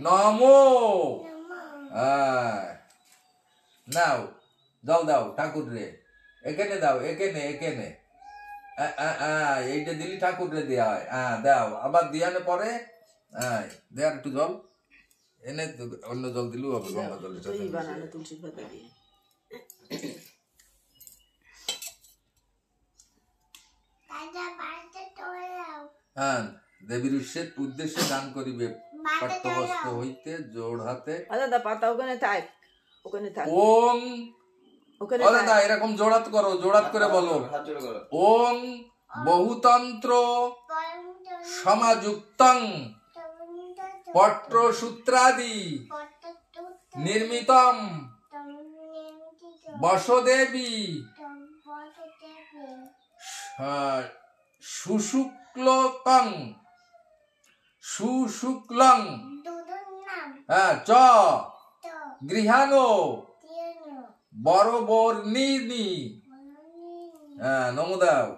নমো নাও জল দাও ঠাকুর রে এখানে দাও এখানে এইটা দিলি ঠাকুর রে দেওয়া হয় দাও আবার দিয়ানে পরে দেওয়ার একটু জল এনে অন্য জল দিলেও হবে গঙ্গা জল তুলসী পাতা দিয়ে দেবীর উদ্দেশ্যে দান করিবে পাঠ্যবস্ত্র হইতে জোড় হাতে পাতা ওখানে থাক ওং দাদা এরকম জোড়াত করো জোড়াত করে বলো ওং বহুতন্ত্র সমাযুক্তং পট্টসূত্রাদি নির্মিতম বসুদেবী সুশুক্লং চ গৃহানো বরবর্ণিনী নমো দাও।